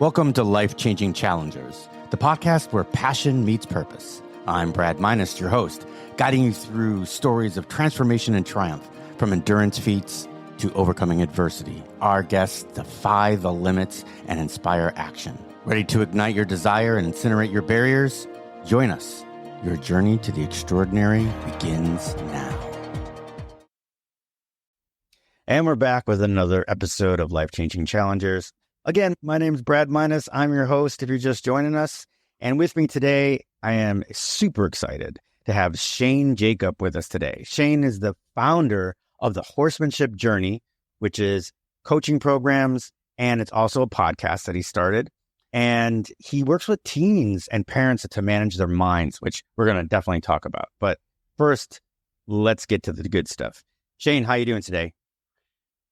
Welcome to Life-Changing Challengers, the podcast where passion meets purpose. I'm Brad Minus, your host, guiding you through stories of transformation and triumph, from endurance feats to overcoming adversity. Our guests defy the limits and inspire action. Ready to ignite your desire and incinerate your barriers? Join us. Your journey to the extraordinary begins now. And we're back with another episode of Life-Changing Challengers. Again, my name is Brad Minus. I'm your host if you're just joining us. And with me today, I am super excited to have Shane Jacob with us today. Shane is the founder of the Horsemanship Journey, which is coaching programs, and it's also a podcast that he started. And he works with teens and parents to manage their minds, which we're going to definitely talk about. But first, let's get to the good stuff. Shane, how are you doing today?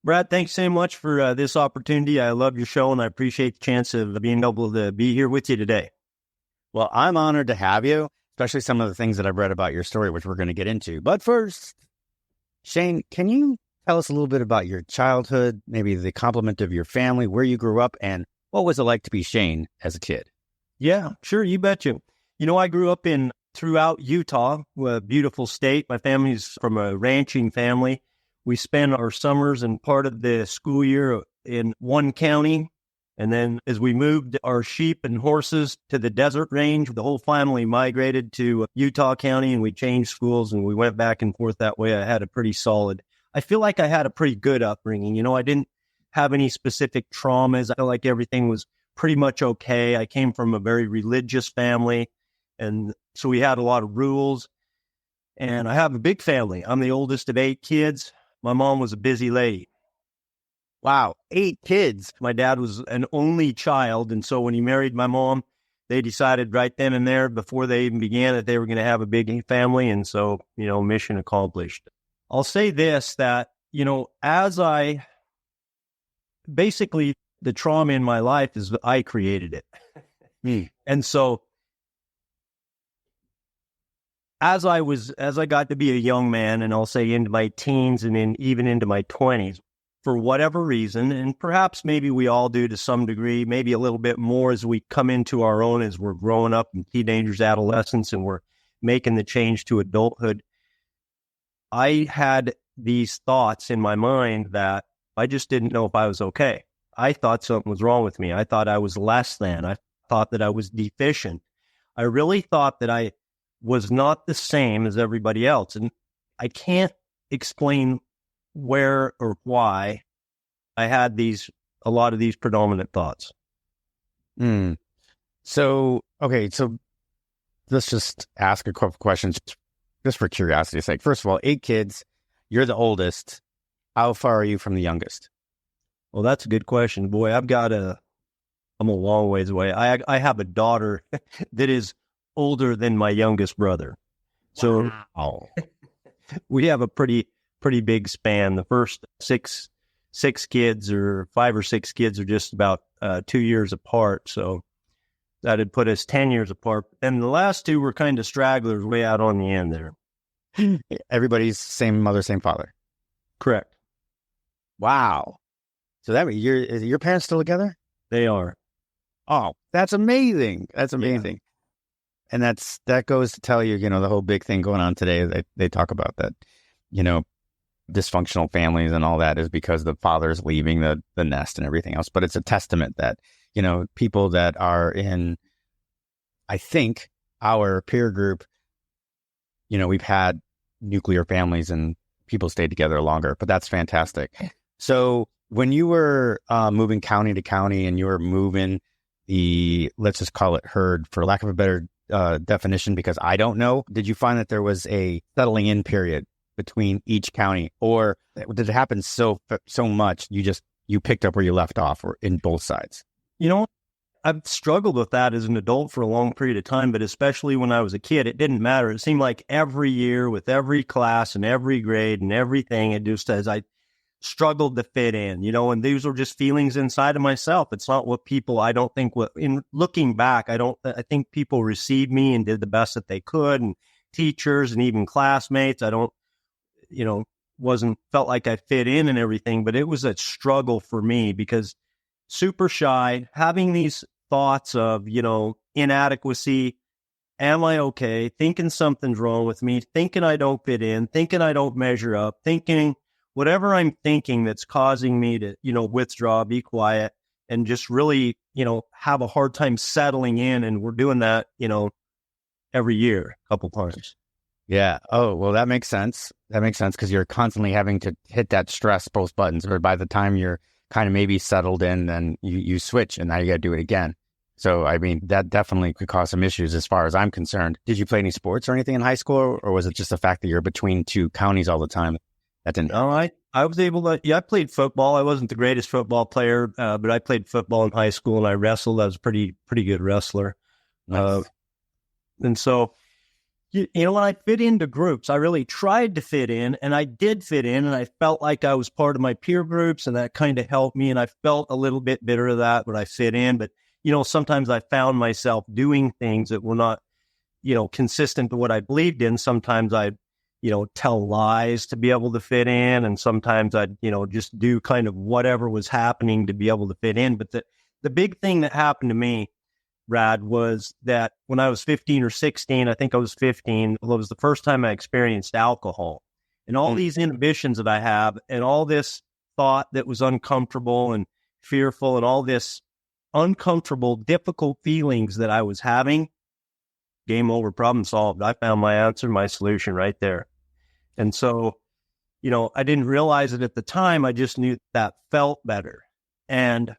Brad, thanks so much for this opportunity. I love your show, and I appreciate the chance of being able to be here with you today. Well, I'm honored to have you, especially some of the things that I've read about your story, which we're going to get into. But first, Shane, can you tell us a little bit about your childhood, maybe the complement of your family, where you grew up, and what was it like to be Shane as a kid? Yeah, sure, you betcha. You know, I grew up throughout Utah, a beautiful state. My family's from a ranching family. We spend our summers and part of the school year in one county. And then as we moved our sheep and horses to the desert range, the whole family migrated to Utah County, and we changed schools and we went back and forth that way. I feel like I had a pretty good upbringing. You know, I didn't have any specific traumas. I feel like everything was pretty much okay. I came from a very religious family, and so we had a lot of rules. And I have a big family. I'm the oldest of 8 kids. My mom was a busy lady. Wow, 8 kids. My dad was an only child, and so when he married my mom, they decided right then and there, before they even began, that they were going to have a big family, and so, you know, mission accomplished. I'll say this, that, you know, basically, the trauma in my life is I created it. And so, as I got to be a young man, and I'll say into my teens and even into my 20s, for whatever reason, and perhaps maybe we all do to some degree, maybe a little bit more as we come into our own, as we're growing up in teenagers, adolescence, and we're making the change to adulthood. I had these thoughts in my mind that I just didn't know if I was okay. I thought something was wrong with me. I thought I was less than. I thought that I was deficient. I really thought that I was not the same as everybody else. And I can't explain where or why I had a lot of these predominant thoughts. So let's just ask a couple questions just for curiosity's sake. First of all, 8 kids, you're the oldest. How far are you from the youngest? Well, that's a good question. Boy, I'm a long ways away. I have a daughter that is older than my youngest brother. So wow. We have a pretty big span. The first six kids, or 5 or 6 kids, are just about 2 years apart. So that had put us 10 years apart. And the last 2 were kind of stragglers way out on the end there. Everybody's same mother, same father. Correct. Wow. So that means is your parents still together? They are. Oh, that's amazing. That's amazing. Yeah. And that goes to tell you, you know, the whole big thing going on today, they talk about that, you know, dysfunctional families and all that is because the father's leaving the nest and everything else. But it's a testament that, you know, people that are in, I think, our peer group, you know, we've had nuclear families and people stayed together longer, but that's fantastic. So when you were moving county to county and you were moving let's just call it herd, for lack of a better definition, because I don't know, did you find that there was a settling in period between each county, or did it happen so much you picked up where you left off, or in both sides? You know, I've struggled with that as an adult for a long period of time, but especially when I was a kid, it didn't matter. It seemed like every year with every class and every grade and everything, it just, as I struggled to fit in, you know, and these were just feelings inside of myself. It's not what people, in looking back, I think people received me and did the best that they could, and teachers and even classmates. Felt like I fit in and everything, but it was a struggle for me because super shy, having these thoughts of, inadequacy. Am I okay? Thinking something's wrong with me, thinking I don't fit in, thinking I don't measure up, thinking whatever I'm thinking that's causing me to, withdraw, be quiet, and just really, have a hard time settling in. And we're doing that, every year, a couple times. Yeah. Oh, well, that makes sense. That makes sense because you're constantly having to hit that stress both buttons, or by the time you're kind of maybe settled in, then you switch and now you got to do it again. So, I mean, that definitely could cause some issues as far as I'm concerned. Did you play any sports or anything in high school, or was it just the fact that you're between two counties all the time? That didn't. No, I was able to, I played football. I wasn't the greatest football player, but I played football in high school and I wrestled. I was a pretty good wrestler. Nice. And so, when I fit into groups, I really tried to fit in, and I did fit in, and I felt like I was part of my peer groups, and that kind of helped me. And I felt a little bit bitter of that, but I fit in. But, sometimes I found myself doing things that were not, consistent to what I believed in. Sometimes I'd, tell lies to be able to fit in. And sometimes I'd, just do kind of whatever was happening to be able to fit in. But the big thing that happened to me, Brad, was that when I was 15 or 16, I think I was 15, it was the first time I experienced alcohol. And all these inhibitions that I have, and all this thought that was uncomfortable and fearful, and all this uncomfortable, difficult feelings that I was having, game over, problem solved. I found my answer, my solution right there. And so, I didn't realize it at the time. I just knew that felt better. And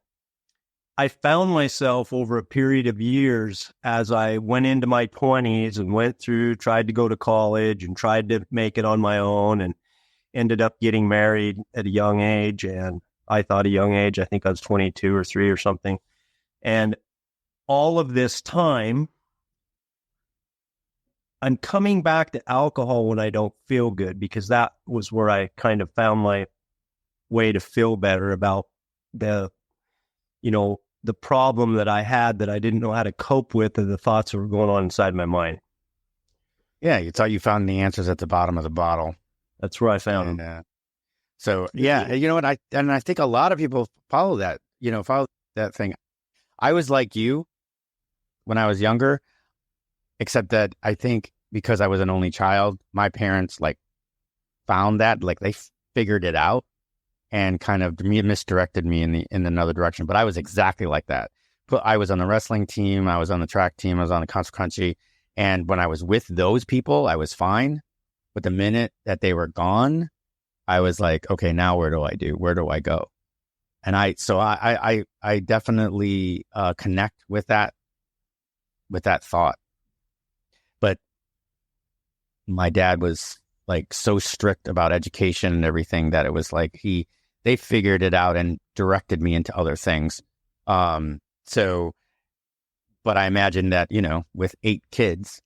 I found myself over a period of years, as I went into my 20s and tried to go to college and tried to make it on my own, and ended up getting married at a young age. And I thought a young age, I think I was 22 or 3 or something. And all of this time, I'm coming back to alcohol when I don't feel good, because that was where I kind of found my way to feel better about the problem that I had that I didn't know how to cope with, and the thoughts that were going on inside my mind. Yeah, you thought you found the answers at the bottom of the bottle. That's where I found them. So, yeah, you know what? I think a lot of people follow that, follow that thing. I was like you when I was younger, except that I think because I was an only child, my parents found that, they figured it out and kind of misdirected me in another direction. But I was exactly like that. I was on the wrestling team, I was on the track team, I was on the cross country, and when I was with those people, I was fine. But the minute that they were gone, I was like, okay, now where do I do? Where do I go? And I definitely connect with that thought. But my dad was so strict about education and everything that it was they figured it out and directed me into other things. So, but I imagine that, with 8 kids,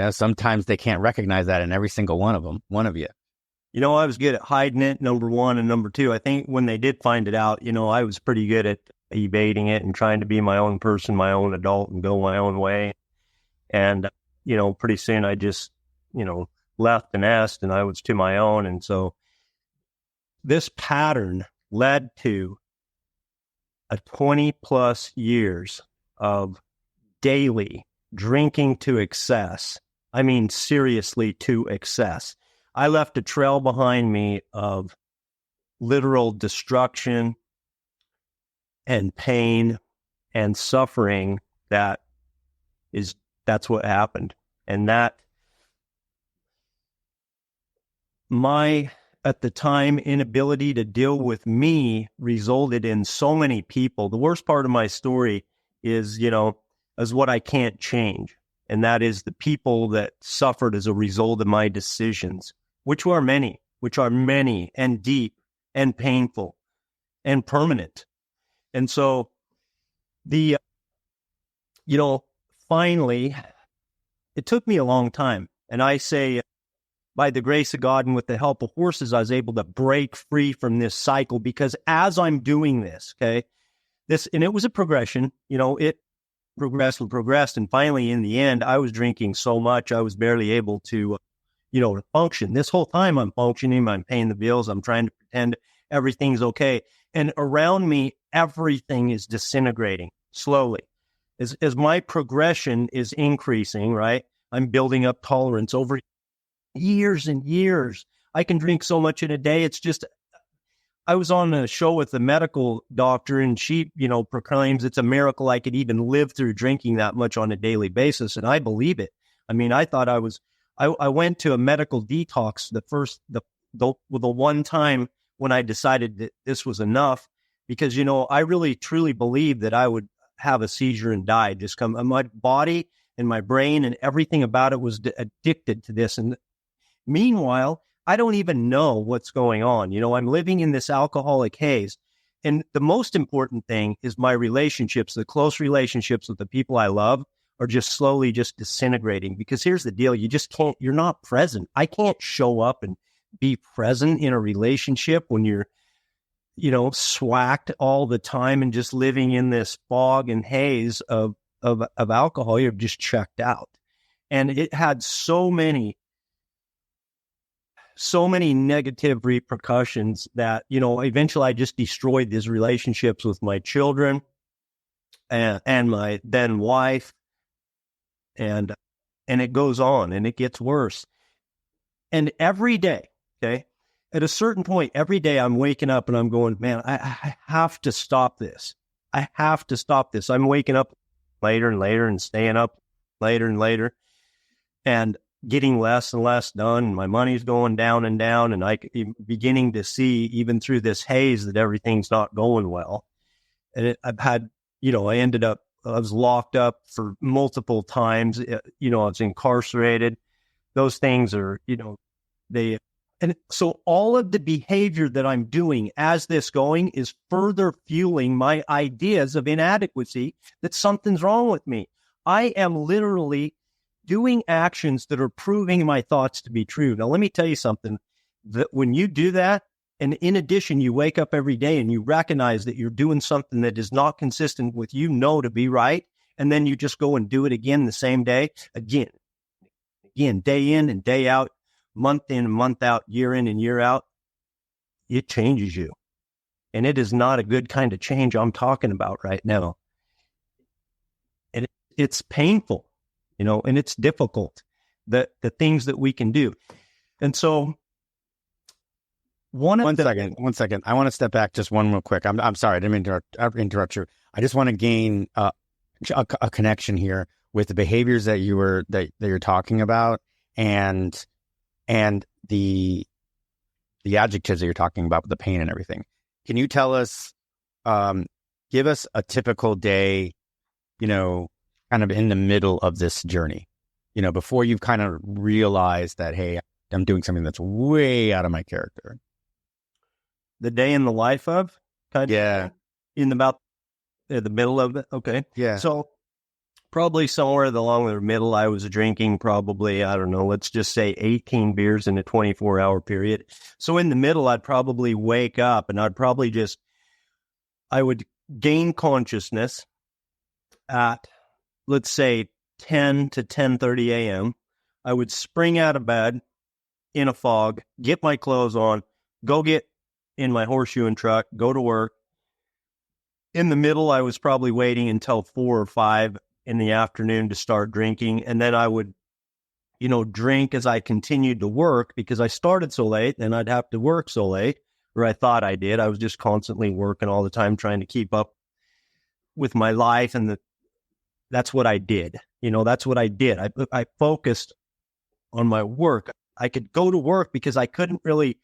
sometimes they can't recognize that in every single one of you. I was good at hiding it, number one. And number two, I think when they did find it out, I was pretty good at evading it and trying to be my own person, my own adult, and go my own way. And, pretty soon I just, left the nest and I was to my own. And so this pattern led to a 20 plus years of daily drinking to excess. I mean, seriously, to excess. I left a trail behind me of literal destruction and pain and suffering. That's what happened. And that my, at the time, inability to deal with me resulted in so many people. The worst part of my story is, is what I can't change. And that is the people that suffered as a result of my decisions, which are many and deep and painful and permanent. And so finally, it took me a long time. And I say, by the grace of God and with the help of horses, I was able to break free from this cycle, because as I'm doing this, and it was a progression, it progressed. And finally, in the end, I was drinking so much, I was barely able to, to function. This whole time I'm functioning, I'm paying the bills, I'm trying to pretend everything's okay. And around me, everything is disintegrating slowly. As my progression is increasing, right? I'm building up tolerance over years and years. I can drink so much in a day. It's just, I was on a show with a medical doctor, and she, proclaims it's a miracle I could even live through drinking that much on a daily basis. And I believe it. I mean, I thought I went to a medical detox the one time when I decided that this was enough, because, I really truly believed that I would have a seizure and die. My body and my brain and everything about it was addicted to this. And meanwhile, I don't even know what's going on. I'm living in this alcoholic haze. And the most important thing is my relationships, the close relationships with the people I love are just slowly just disintegrating. Because here's the deal. You're not present. I can't show up and be present in a relationship when you're, swacked all the time and just living in this fog and haze of alcohol. You're just checked out. And it had so many negative repercussions that, eventually I just destroyed these relationships with my children and my then wife. And it goes on and it gets worse. And every day, okay, at a certain point, every day I'm waking up and I'm going, man, I have to stop this. I have to stop this. I'm waking up later and later and staying up later and later and getting less and less done. And my money's going down and down. And I'm beginning to see, even through this haze, that everything's not going well. And I've had, I was locked up for multiple times. I was incarcerated. Those things are, and so all of the behavior that I'm doing as this going is further fueling my ideas of inadequacy, that something's wrong with me. I am literally doing actions that are proving my thoughts to be true. Now, let me tell you something, that when you do that, and in addition, you wake up every day and you recognize that you're doing something that is not consistent with to be right, and then you just go and do it again the same day, again, day in and day out, month in and month out, year in and year out, it changes you. And it is not a good kind of change I'm talking about right now. And it's painful, and it's difficult, the things that we can do. And so one second. I want to step back just one real quick. I'm sorry. I didn't mean to interrupt you. I just want to gain a connection here with the behaviors that you're talking about and the adjectives that you're talking about with the pain and everything. Can you tell us, give us a typical day, kind of in the middle of this journey, before you've kind of realized that, hey, I'm doing something that's way out of my character? The day in the life of? Yeah. In about the middle of it? Okay. Yeah. So probably somewhere along the middle, I was drinking probably, I don't know, let's just say 18 beers in a 24-hour period. So in the middle, I'd probably wake up and I would gain consciousness at, let's say, 10 to 10:30 a.m. I would spring out of bed in a fog, get my clothes on, go get in my horseshoeing truck, go to work. In the middle, I was probably waiting until 4 or 5 in the afternoon to start drinking. And then I would, drink as I continued to work, because I started so late and I'd have to work so late, or I thought I did. I was just constantly working all the time, trying to keep up with my life. And that's what I did. That's what I did. I focused on my work. I could go to work because I couldn't really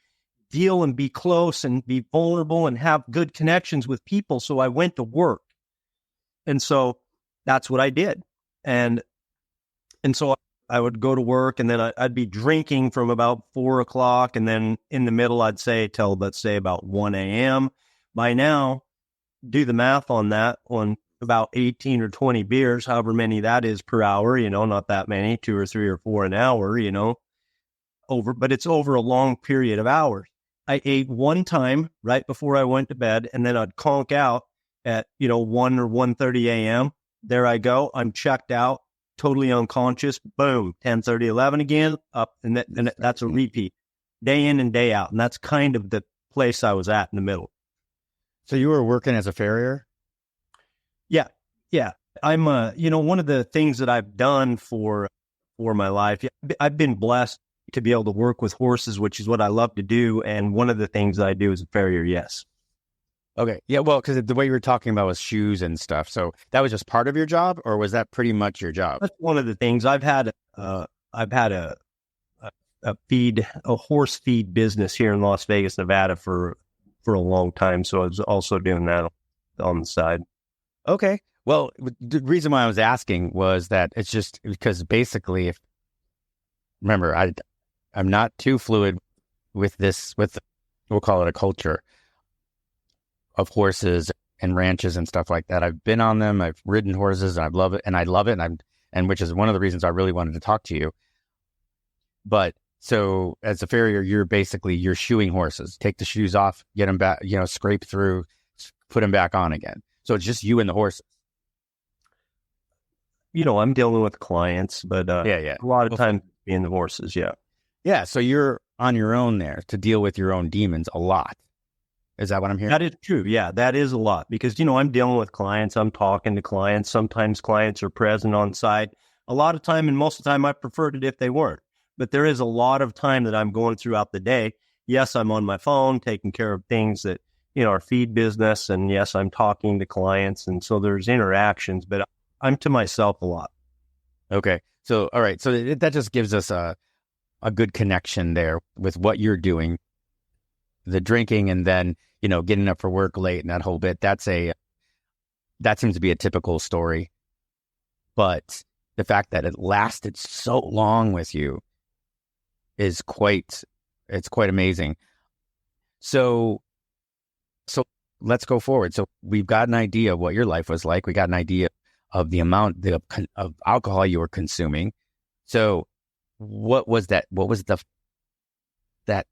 deal and be close and be vulnerable and have good connections with people. So I went to work. And so that's what I did. And so I would go to work, and then I'd be drinking from about 4 o'clock. And then in the middle, I'd say till, let's say, about 1 a.m. By now, do the math on that, on about 18 or 20 beers, however many that is per hour, not that many, 2 or 3 or 4 an hour, but it's over a long period of hours. I ate one time right before I went to bed, and then I'd conk out at, 1 or 1:30 a.m. There I go. I'm checked out, totally unconscious. Boom, 10:30, 11 again, up. And that's a repeat, day in and day out. And that's kind of the place I was at in the middle. So you were working as a farrier? Yeah. Yeah. I'm, one of the things that I've done for my life, I've been blessed to be able to work with horses, which is what I love to do. And one of the things that I do as a farrier, yes. Okay. Yeah. Well, because the way you were talking about was shoes and stuff. So that was just part of your job, or was that pretty much your job? That's one of the things. I've had a horse feed business here in Las Vegas, Nevada for a long time. So I was also doing that on the side. Okay. Well, the reason why I was asking was that it's just because basically, remember, I'm not too fluid with we'll call it a culture of horses and ranches and stuff like that. I've been on them. I've ridden horses and I love it. And which is one of the reasons I really wanted to talk to you. But so as a farrier, you're shoeing horses, take the shoes off, get them back, scrape through, put them back on again. So it's just you and the horses. I'm dealing with clients, but yeah. A lot of times being the horses. Yeah. Yeah. So you're on your own there to deal with your own demons a lot. Is that what I'm hearing? That is true. Yeah, that is a lot because, I'm dealing with clients. I'm talking to clients. Sometimes clients are present on site. A lot of time, and most of the time, I preferred it if they weren't. But there is a lot of time that I'm going throughout the day. Yes, I'm on my phone taking care of things that, our feed business. And yes, I'm talking to clients. And so there's interactions, but I'm to myself a lot. Okay. So, all right. So that just gives us a good connection there with what you're doing, the drinking, and then, getting up for work late and that whole bit. That seems to be a typical story. But the fact that it lasted so long with you is quite amazing. So let's go forward. So we've got an idea of what your life was like. We got an idea of the amount of alcohol you were consuming. So what was that? What was that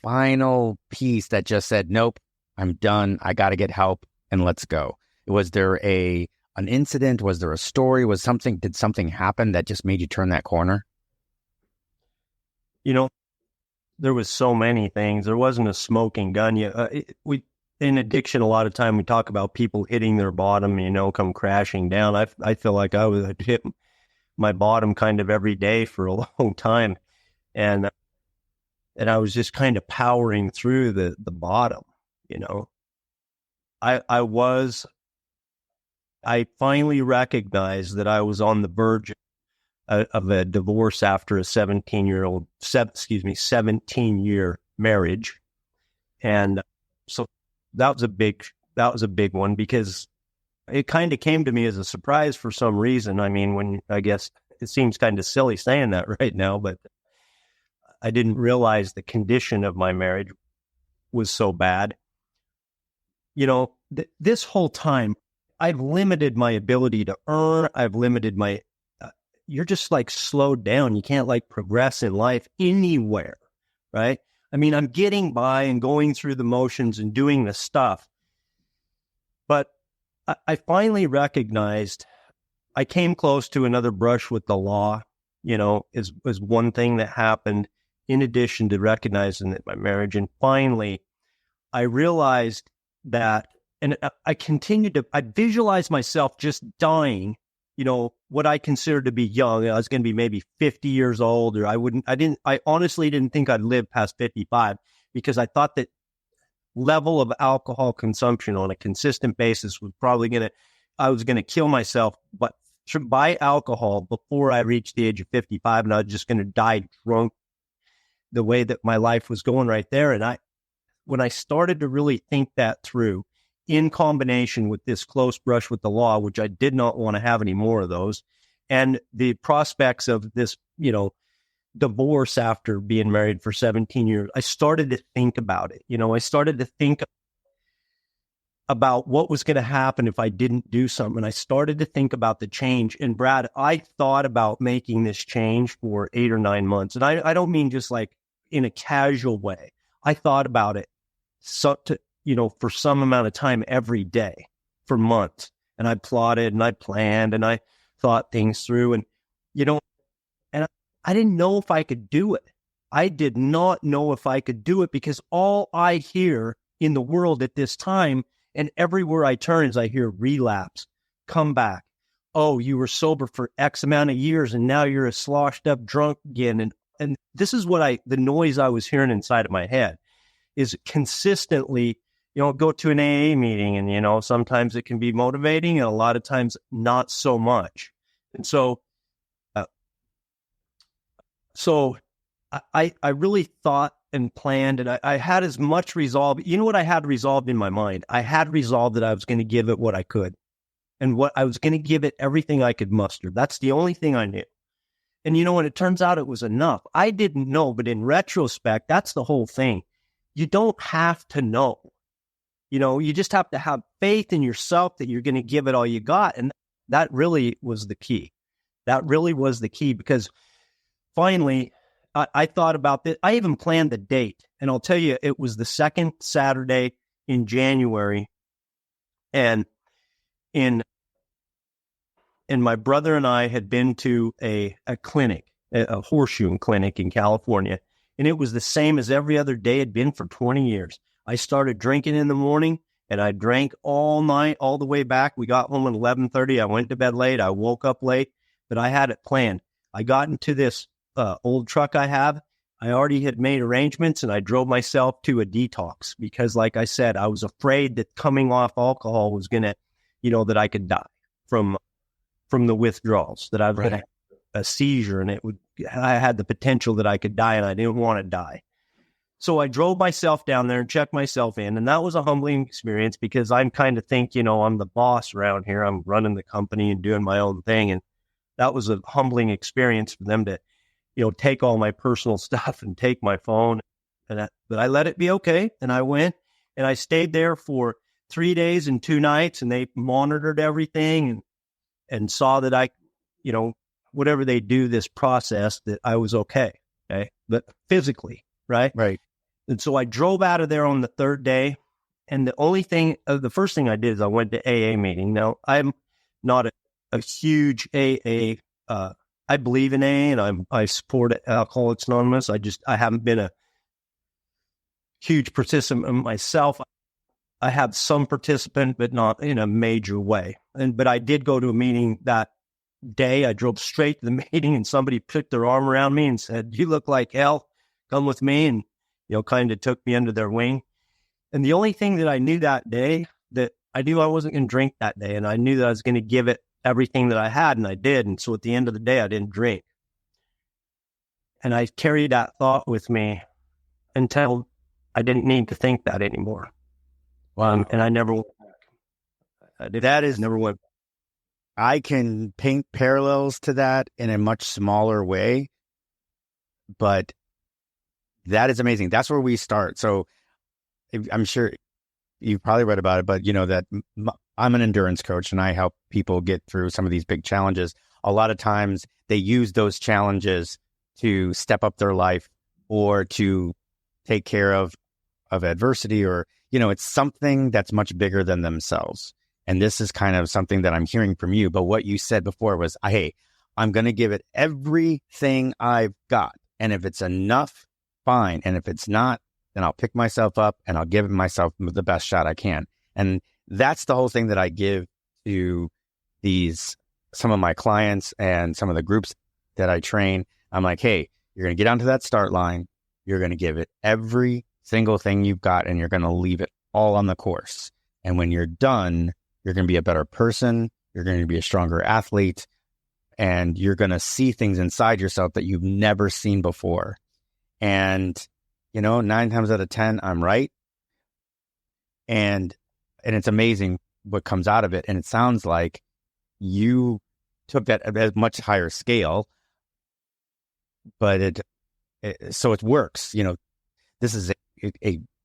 final piece that just said, nope, I'm done. I got to get help and let's go. Was there an incident? Was there a story? Did something happen that just made you turn that corner? There was so many things. There wasn't a smoking gun. In addiction, a lot of time we talk about people hitting their bottom, come crashing down. I feel like I'd hit my bottom kind of every day for a long time. And I was just kind of powering through the bottom, I finally recognized that I was on the verge of a divorce after a 17-year marriage. And so that was a big one because it kind of came to me as a surprise for some reason. I mean, I guess it seems kind of silly saying that right now, but I didn't realize the condition of my marriage was so bad. This whole time, I've limited my ability to earn. I've limited my, you're just like slowed down. You can't progress in life anywhere, right? I mean, I'm getting by and going through the motions and doing the stuff. But I finally recognized I came close to another brush with the law, is one thing that happened in addition to recognizing that my marriage. And finally, I realized that, and I visualized myself just dying, what I considered to be young. I was going to be maybe 50 years old, or I honestly didn't think I'd live past 55 because I thought that level of alcohol consumption on a consistent basis was I was going to kill myself, but by alcohol before I reached the age of 55, and I was just going to die drunk the way that my life was going right there. And when I started to really think that through, in combination with this close brush with the law, which I did not want to have any more of those, and the prospects of this, divorce after being married for 17 years, I started to think about it. I started to think about what was going to happen if I didn't do something. And I started to think about the change. And Brad, I thought about making this change for 8 or 9 months. And I don't mean just in a casual way. I thought about it for some amount of time every day for months. And I plotted and I planned and I thought things through. And, and I didn't know if I could do it. I did not know if I could do it because all I hear in the world at this time, And everywhere I turn is I hear relapse, come back. Oh, you were sober for X amount of years and now you're a sloshed up drunk again. And this is the noise I was hearing inside of my head is consistently, go to an AA meeting and, sometimes it can be motivating and a lot of times not so much. And so I really thought and planned, and I had as much resolve. You know what I had resolved in my mind? I had resolved that I was going to give it what I could and what I was going to give it everything I could muster. That's the only thing I knew. And when it turns out it was enough, I didn't know, but in retrospect, that's the whole thing. You don't have to know. You just have to have faith in yourself that you're going to give it all you got. And that really was the key. That really was the key because finally, I thought about this. I even planned the date. And I'll tell you, it was the second Saturday in January. And my brother and I had been to a clinic, a horseshoe clinic in California. And it was the same as every other day had been for 20 years. I started drinking in the morning and I drank all night, all the way back. We got home at 11:30. I went to bed late. I woke up late, but I had it planned. I got into this old truck I have. I already had made arrangements and I drove myself to a detox because, like I said, I was afraid that coming off alcohol was going to, that I could die from the withdrawals, that I was going to have a seizure and I had the potential that I could die and I didn't want to die. So I drove myself down there and checked myself in. And that was a humbling experience because I'm kind of think, I'm the boss around here. I'm running the company and doing my own thing. And that was a humbling experience for them to, take all my personal stuff and take my phone. But I let it be okay. And I went and I stayed there for 3 days and 2 nights and they monitored everything and saw that I, whatever they do this process, that I was okay. Okay. But physically, right? Right. And so I drove out of there on the 3rd day. And the first thing I did is I went to AA meeting. Now, I'm not a huge AA. I believe in AA and I support Alcoholics Anonymous. I haven't been a huge participant myself. I have some participant, but not in a major way. But I did go to a meeting that day. I drove straight to the meeting and somebody put their arm around me and said, "You look like hell. Come with me." And, kind of took me under their wing. And the only thing that I knew that day, that I knew I wasn't going to drink that day. And I knew that I was going to give it everything that I had. And I did. And so at the end of the day, I didn't drink. And I carried that thought with me until I didn't need to think that anymore. Wow. And I never went back. Never went back. I can paint parallels to that in a much smaller way, but that is amazing. That's where we start. So I'm sure you've probably read about it, but that I'm an endurance coach and I help people get through some of these big challenges. A lot of times they use those challenges to step up their life or to take care of adversity, or, it's something that's much bigger than themselves. And this is kind of something that I'm hearing from you. But what you said before was, hey, I'm going to give it everything I've got. And if it's enough, fine. And if it's not, then I'll pick myself up and I'll give myself the best shot I can. And that's the whole thing that I give to some of my clients and some of the groups that I train. I'm like, hey, you're going to get onto that start line. You're going to give it every single thing you've got and you're going to leave it all on the course. And when you're done, you're going to be a better person. You're going to be a stronger athlete. And you're going to see things inside yourself that you've never seen before. And, 9 times out of 10, I'm right. And it's amazing what comes out of it. And it sounds like you took that at a much higher scale, but so it works. This is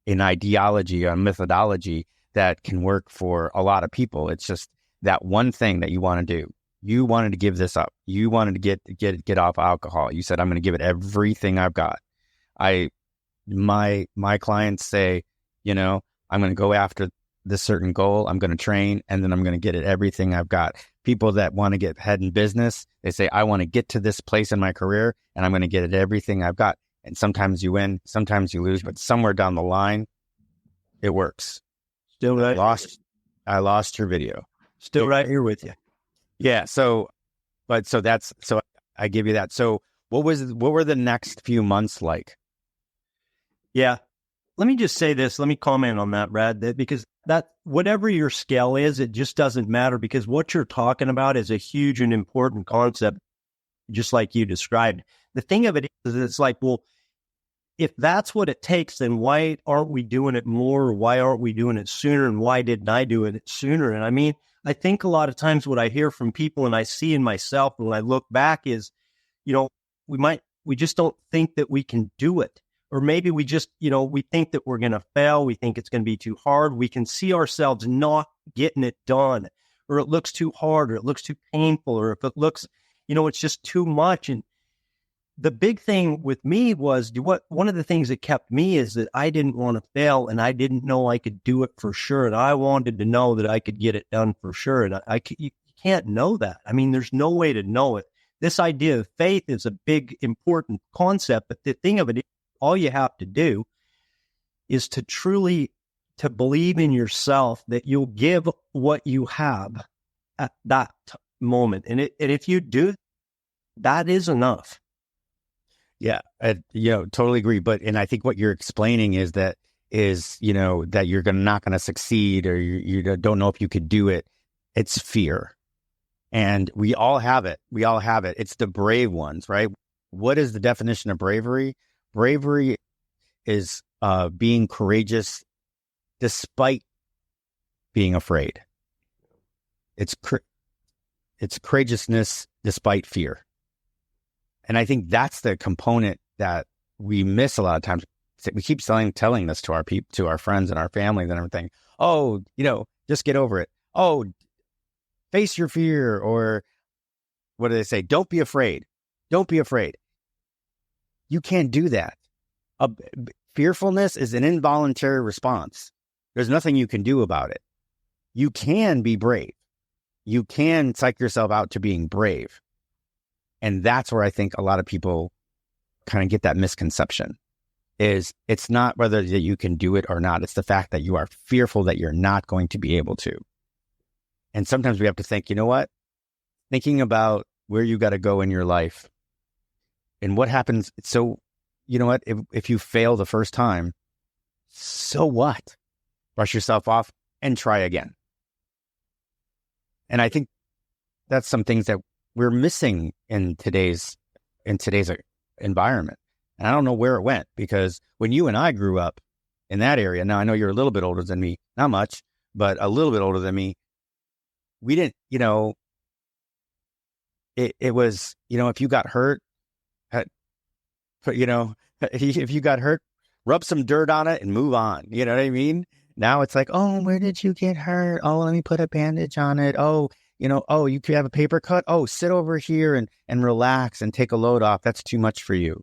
an ideology, a methodology that can work for a lot of people. It's just that one thing that you want to do. You wanted to give this up. You wanted to get off alcohol. You said, I'm going to give it everything I've got. My clients say, I'm going to go after this certain goal. I'm going to train, and then I'm going to get it everything I've got. People that want to get ahead in business, they say, I want to get to this place in my career, and I'm going to get it everything I've got. And sometimes you win, sometimes you lose, but somewhere down the line, it works. Still, lost. I lost your video. Still right here with you. Yeah. So I give you that. So what were the next few months like? Yeah. Let me just say this. Let me comment on that, Brad, because whatever your scale is, it just doesn't matter, because what you're talking about is a huge and important concept, just like you described. The thing of it is, it's like, well, if that's what it takes, then why aren't we doing it more? Or why aren't we doing it sooner? And why didn't I do it sooner? And I mean, I think a lot of times what I hear from people and I see in myself when I look back is, we just don't think that we can do it. Or maybe we just, we think that we're going to fail. We think it's going to be too hard. We can see ourselves not getting it done, or it looks too hard, or it looks too painful, or if it looks, it's just too much. And the big thing with me was one of the things that kept me is that I didn't want to fail, and I didn't know I could do it for sure. And I wanted to know that I could get it done for sure. And you can't know that. I mean, there's no way to know it. This idea of faith is a big, important concept. But the thing of it is, all you have to do is to truly to believe in yourself that you'll give what you have at that moment. And if you do, that is enough. Yeah, totally agree. And I think what you're explaining is that you're not going to succeed, or you don't know if you could do it. It's fear. And we all have it. It's the brave ones, right? What is the definition of bravery? Bravery is being courageous despite being afraid. It's courageousness despite fear. And I think that's the component that we miss a lot of times. We keep telling this to our friends and our families and everything. Oh, just get over it. Oh, face your fear. Or what do they say? Don't be afraid. Don't be afraid. You can't do that. Fearfulness is an involuntary response. There's nothing you can do about it. You can be brave. You can psych yourself out to being brave. And that's where I think a lot of people kind of get that misconception, is it's not whether that you can do it or not. It's the fact that you are fearful that you're not going to be able to. And sometimes we have to think, thinking about where you got to go in your life and what happens. So, if you fail the first time, so what? Brush yourself off and try again. And I think that's some things that we're missing in today's environment. And I don't know where it went, because when you and I grew up in that area, now I know you're a little bit older than me, not much, but a little bit older than me. We didn't, it was, if you got hurt, if you got hurt, rub some dirt on it and move on. You know what I mean? Now it's like, oh, where did you get hurt? Oh, let me put a bandage on it. Oh, you could have a paper cut. Oh, sit over here and relax and take a load off. That's too much for you.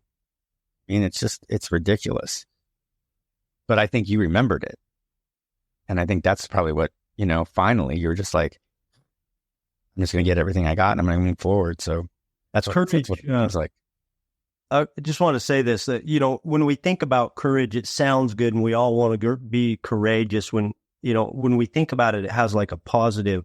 I mean, it's ridiculous. But I think you remembered it. And I think that's probably what, finally you're just like, I'm just going to get everything I got and I'm going to move forward. So that's what it was like. I just want to say this, that, when we think about courage, it sounds good and we all want to be courageous. When we think about it, it has like a positive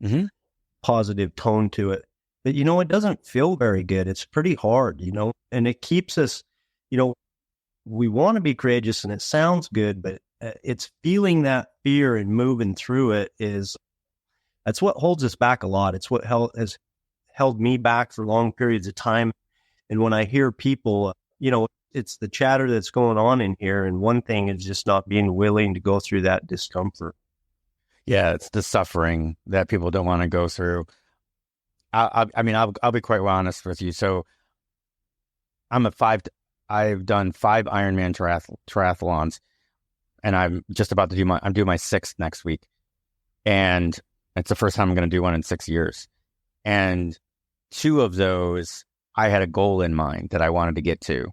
tone to it. But, it doesn't feel very good. It's pretty hard, and it keeps us, we want to be courageous and it sounds good, but it's feeling that fear and moving through it that's what holds us back a lot. It's what has held me back for long periods of time. And when I hear people, it's the chatter that's going on in here. And one thing is just not being willing to go through that discomfort. Yeah, it's the suffering that people don't want to go through. I'll be quite honest with you. So I've done 5 Ironman triathlons, and I'm just about to I'm doing my 6th next week. And it's the first time I'm going to do one in 6 years. And 2 of those, I had a goal in mind that I wanted to get to.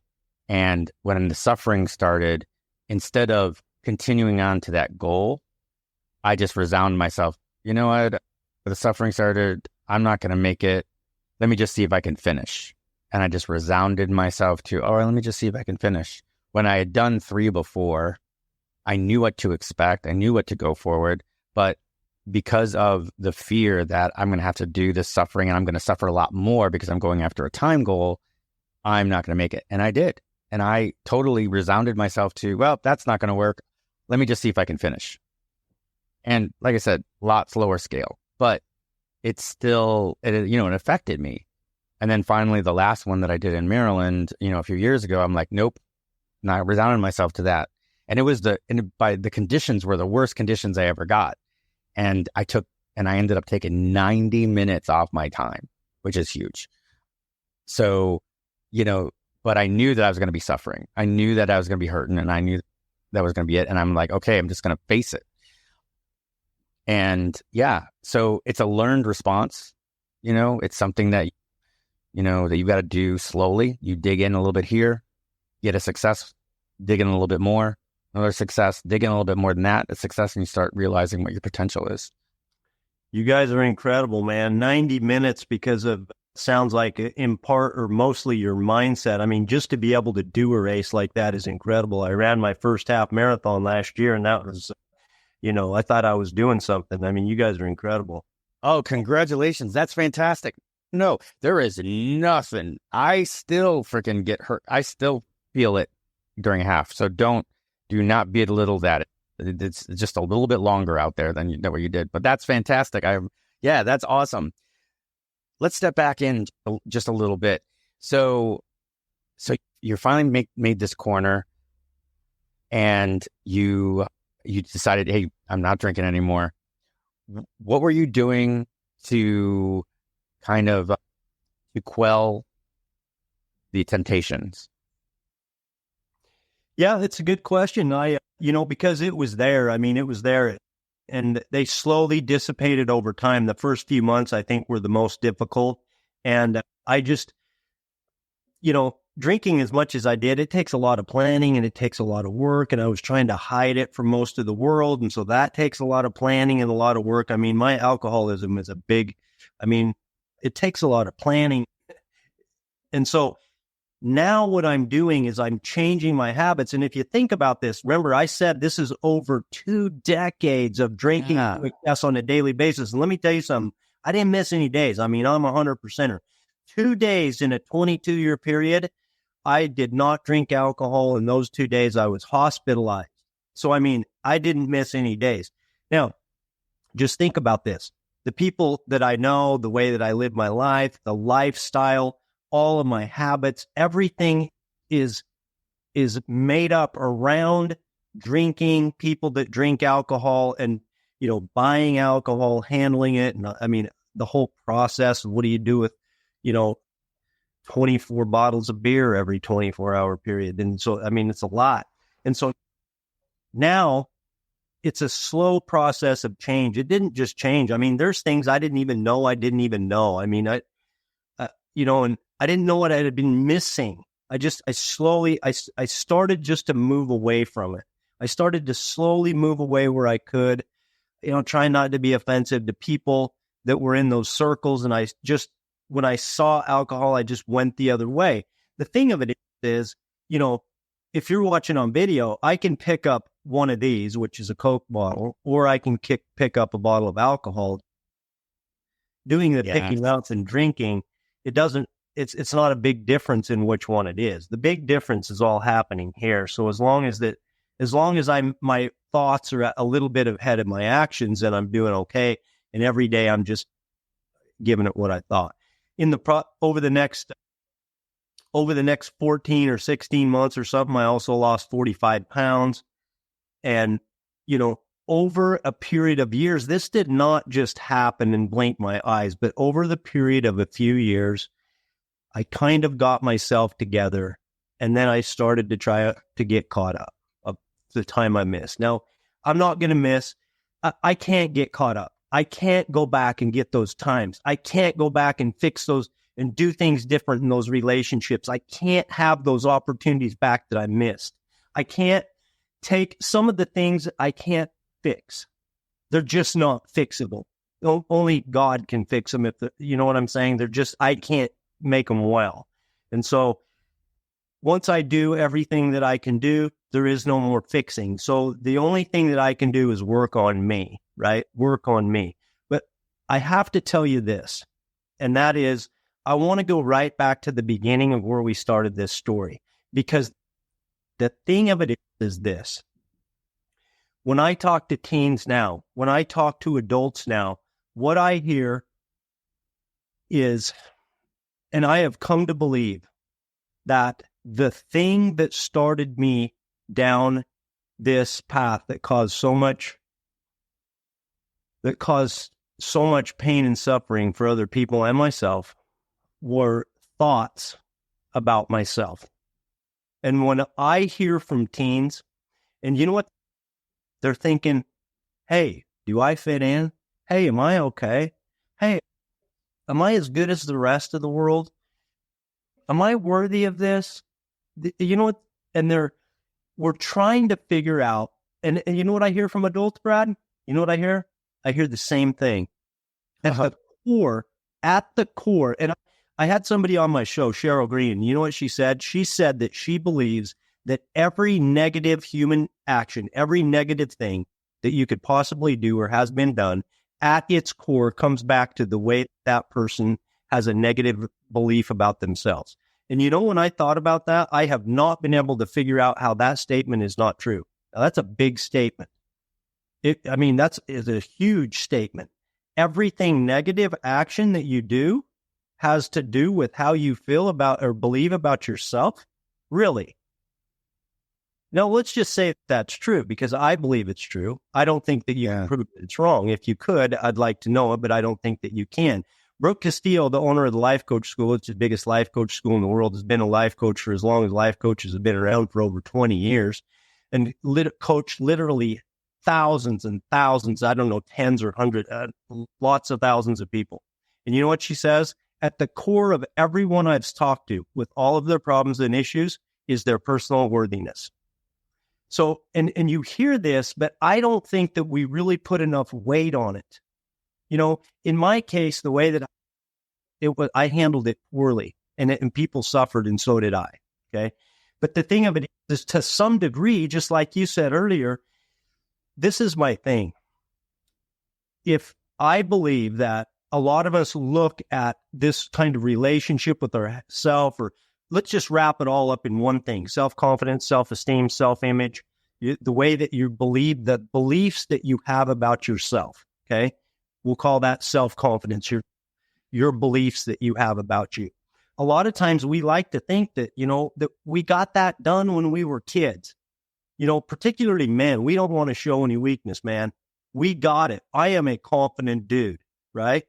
And when the suffering started, instead of continuing on to that goal, I just resounded myself, you know what? The suffering started, I'm not going to make it. Let me just see if I can finish. And I just resounded myself to, all right, let me just see if I can finish. When I had done 3 before, I knew what to expect. I knew what to go forward. But because of the fear that I'm going to have to do this suffering and I'm going to suffer a lot more because I'm going after a time goal, I'm not going to make it. And I did. And I totally resounded myself to, well, that's not going to work. Let me just see if I can finish. And like I said, a lot slower scale, but it's still, it affected me. And then finally, the last one that I did in Maryland, a few years ago, I'm like, nope, not resounding myself to that. And it was the conditions were the worst conditions I ever got. And I ended up taking 90 minutes off my time, which is huge. So, but I knew that I was going to be suffering. I knew that I was going to be hurting, and I knew that was going to be it. And I'm like, okay, I'm just going to face it. And yeah, so it's a learned response. It's something that, that you got to do slowly. You dig in a little bit here, get a success, dig in a little bit more, another success, dig in a little bit more than that, a success, and you start realizing what your potential is. You guys are incredible, man. 90 minutes because of, sounds like in part or mostly your mindset. I mean, just to be able to do a race like that is incredible. I ran my first half marathon last year, and that was, I thought I was doing something. I mean, you guys are incredible. Oh, congratulations. That's fantastic. No, there is nothing. I still freaking get hurt. I still feel it during a half. So do not belittle that. It's just a little bit longer out there than what you did, but that's fantastic. That's awesome. Let's step back in just a little bit. So you finally made this corner, and you decided, hey, I'm not drinking anymore. What were you doing to kind of to quell the temptations? Yeah, it's a good question. Because it was there. I mean, it was there, and they slowly dissipated over time. The first few months, I think, were the most difficult. And I just, drinking as much as I did, it takes a lot of planning and it takes a lot of work. And I was trying to hide it from most of the world. And so that takes a lot of planning and a lot of work. I mean, my alcoholism is it takes a lot of planning. And so now what I'm doing is I'm changing my habits. And if you think about this, remember I said this is over 2 decades of drinking to excess on a daily basis. And let me tell you something, I didn't miss any days. I mean, I'm 100%er. 2 days in a 22-year period, I did not drink alcohol. In those 2 days, I was hospitalized. So, I mean, I didn't miss any days. Now, just think about this. The people that I know, the way that I live my life, the lifestyle, all of my habits, everything is made up around drinking, people that drink alcohol and, buying alcohol, handling it. And I mean, the whole process of what do you do with, 24 bottles of beer every 24-hour period. And so, I mean, it's a lot. And so now it's a slow process of change. It didn't just change. I mean, there's things I didn't even know. I mean, and I didn't know what I had been missing. I started just to move away from it. I started to slowly move away where I could, try not to be offensive to people that were in those circles. And when I saw alcohol, I just went the other way. The thing of it is, if you're watching on video, I can pick up one of these, which is a Coke bottle, or I can pick up a bottle of alcohol. Doing the picking out and drinking, it's not a big difference in which one it is. The big difference is all happening here. So as long as my thoughts are a little bit ahead of my actions, then I'm doing okay. And every day I'm just giving it what I thought. Over the next 14 or 16 months or something, I also lost 45 pounds. And, over a period of years, this did not just happen and blink my eyes, but over the period of a few years, I kind of got myself together, and then I started to try to get caught up of the time I missed. Now, I'm not going to miss. I can't get caught up. I can't go back and get those times. I can't go back and fix those and do things different in those relationships. I can't have those opportunities back that I missed. I can't take some of the things I can't fix. They're just not fixable. Only God can fix them. You know what I'm saying? I can't make them well. And so once I do everything that I can do, there is no more fixing. So the only thing that I can do is work on me. right? Work on me. But I have to tell you this, and that is, I want to go right back to the beginning of where we started this story, because the thing of it is this. When I talk to teens now, when I talk to adults now, what I hear is, and I have come to believe that the thing that started me down this path that caused so much pain and suffering for other people and myself were thoughts about myself. And when I hear from teens, and you know what? They're thinking, hey, do I fit in? Hey, am I okay? Hey, am I as good as the rest of the world? Am I worthy of this? You know what? And we're trying to figure out, and you know what I hear from adults, Brad? You know what I hear? I hear the same thing. At the core, and I had somebody on my show, Cheryl Green. You know what she said? She said that she believes that every negative human action, every negative thing that you could possibly do or has been done, at its core comes back to the way that person has a negative belief about themselves. And you know, when I thought about that, I have not been able to figure out how that statement is not true. Now, that's a big statement. That is a huge statement. Everything negative action that you do has to do with how you feel about or believe about yourself? Really? Now, let's just say that's true, because I believe it's true. I don't think that you can prove it's wrong. If you could, I'd like to know it, but I don't think that you can. Brooke Castillo, the owner of the Life Coach School, it's the biggest life coach school in the world, has been a life coach for as long as life coaches have been around, for over 20 years, and coached literally thousands and thousands, I don't know, tens or hundreds, lots of thousands of people. And you know what she says? At the core of everyone I've talked to with all of their problems and issues is their personal worthiness. So, and you hear this, but I don't think that we really put enough weight on it. You know, in my case, the way that I handled it poorly, and people suffered, and so did I. Okay. But the thing of it is, to some degree, just like you said earlier, this is my thing. If I believe that a lot of us look at this kind of relationship with ourself, or let's just wrap it all up in one thing: self-confidence, self-esteem, self-image, the way that you believe, the beliefs that you have about yourself. Okay. We'll call that self-confidence, your beliefs that you have about you. A lot of times we like to think that, you know, that we got that done when we were kids. You know, particularly men, we don't want to show any weakness, man. We got it. I am a confident dude, right?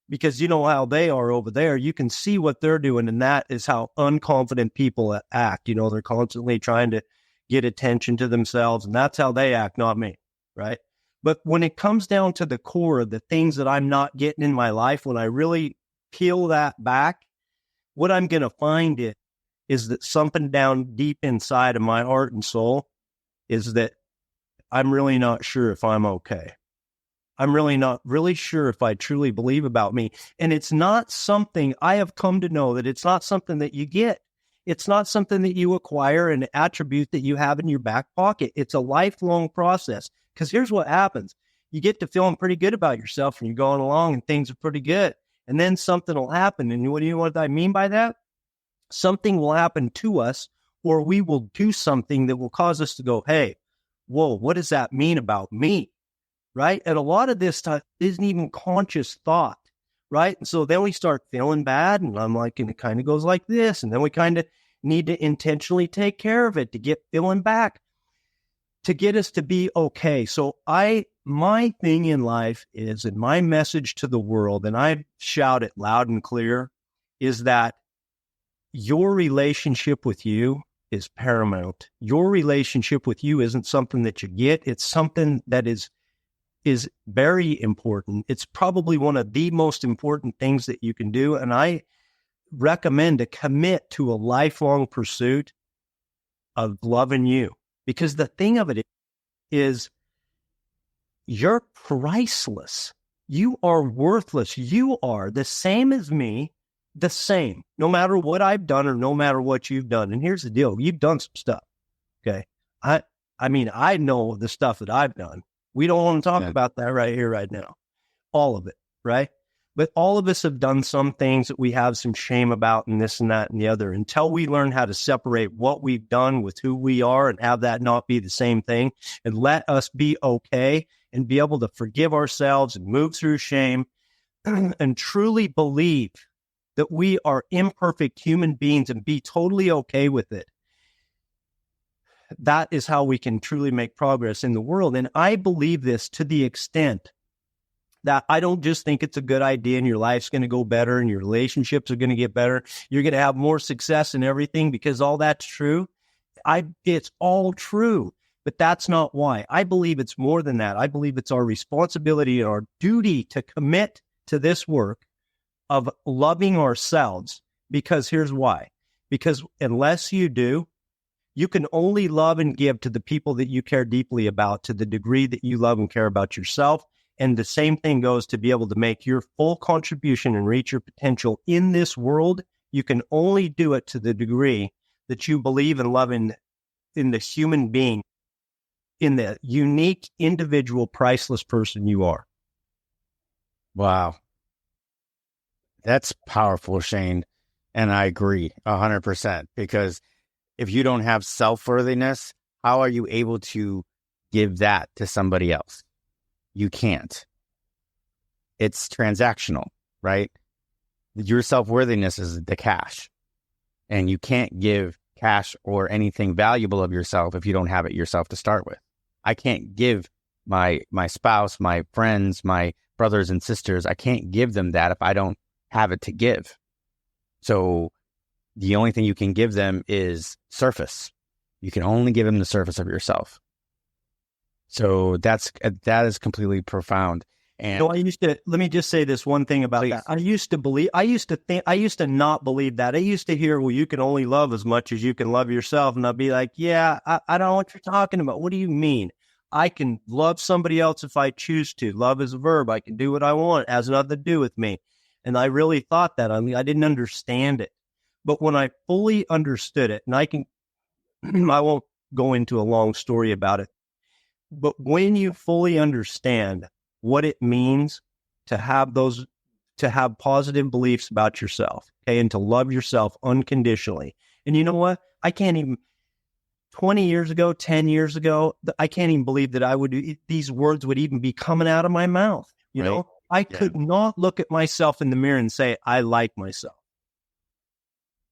Because you know how they are over there. You can see what they're doing, and that is how unconfident people act. You know, they're constantly trying to get attention to themselves, and that's how they act, not me, right? But when it comes down to the core of the things that I'm not getting in my life, when I really peel that back, what I'm going to find is that something down deep inside of my heart and soul is that I'm really not sure if I'm okay. I'm really not really sure if I truly believe about me. And it's not something, I have come to know that it's not something that you get. It's not something that you acquire, an attribute that you have in your back pocket. It's a lifelong process. Because here's what happens. You get to feeling pretty good about yourself, and you're going along and things are pretty good. And then something will happen. And what do you know what I mean by that? Something will happen to us, or we will do something that will cause us to go, hey, whoa, what does that mean about me? Right? And a lot of this stuff isn't even conscious thought. Right? And so then we start feeling bad, and I'm like, and it kind of goes like this. And then we kind of need to intentionally take care of it to get feeling back, to get us to be okay. So my thing in life is, and my message to the world, and I shout it loud and clear, is that your relationship with you is paramount. Your relationship with you isn't something that you get. It's something that is very important. It's probably one of the most important things that you can do. And I recommend to commit to a lifelong pursuit of loving you. Because the thing of it is, you're priceless. You are worthless. You are the same as me, the same, no matter what I've done or no matter what you've done. And here's the deal. You've done some stuff. Okay. I know the stuff that I've done. We don't want to talk about that right here, right now. All of it, right? But all of us have done some things that we have some shame about, and this and that and the other. Until we learn how to separate what we've done with who we are and have that not be the same thing, and let us be okay and be able to forgive ourselves and move through shame and truly believe that we are imperfect human beings and be totally okay with it. That is how we can truly make progress in the world. And I believe this to the extent that I don't just think it's a good idea and your life's going to go better and your relationships are going to get better. You're going to have more success in everything because all that's true. It's all true, but that's not why. I believe it's more than that. I believe it's our responsibility and our duty to commit to this work of loving ourselves, because here's why. Because unless you do, you can only love and give to the people that you care deeply about to the degree that you love and care about yourself. And the same thing goes to be able to make your full contribution and reach your potential in this world. You can only do it to the degree that you believe and love in the human being, in the unique, individual, priceless person you are. Wow. That's powerful, Shane. And I agree 100%, because if you don't have self-worthiness, how are you able to give that to somebody else? You can't. It's transactional, right? Your self-worthiness is the cash, and you can't give cash or anything valuable of yourself if you don't have it yourself to start with. I can't give my spouse, my friends, my brothers and sisters, I can't give them that if I don't have it to give. So the only thing you can give them is surface. You can only give them the surface of yourself. So that is completely profound. And let me just say this one thing about that. I used to not believe that. I used to hear, well, you can only love as much as you can love yourself. And I'd be like, yeah, I don't know what you're talking about. What do you mean? I can love somebody else if I choose to. Love is a verb. I can do what I want. It has nothing to do with me. And I really thought that. I mean, I didn't understand it. But when I fully understood it, and I won't go into a long story about it, but when you fully understand what it means to have positive beliefs about yourself, okay, and to love yourself unconditionally. And you know what? 20 years ago, 10 years ago, I can't even believe that these words would even be coming out of my mouth. You know, I could not look at myself in the mirror and say, I like myself.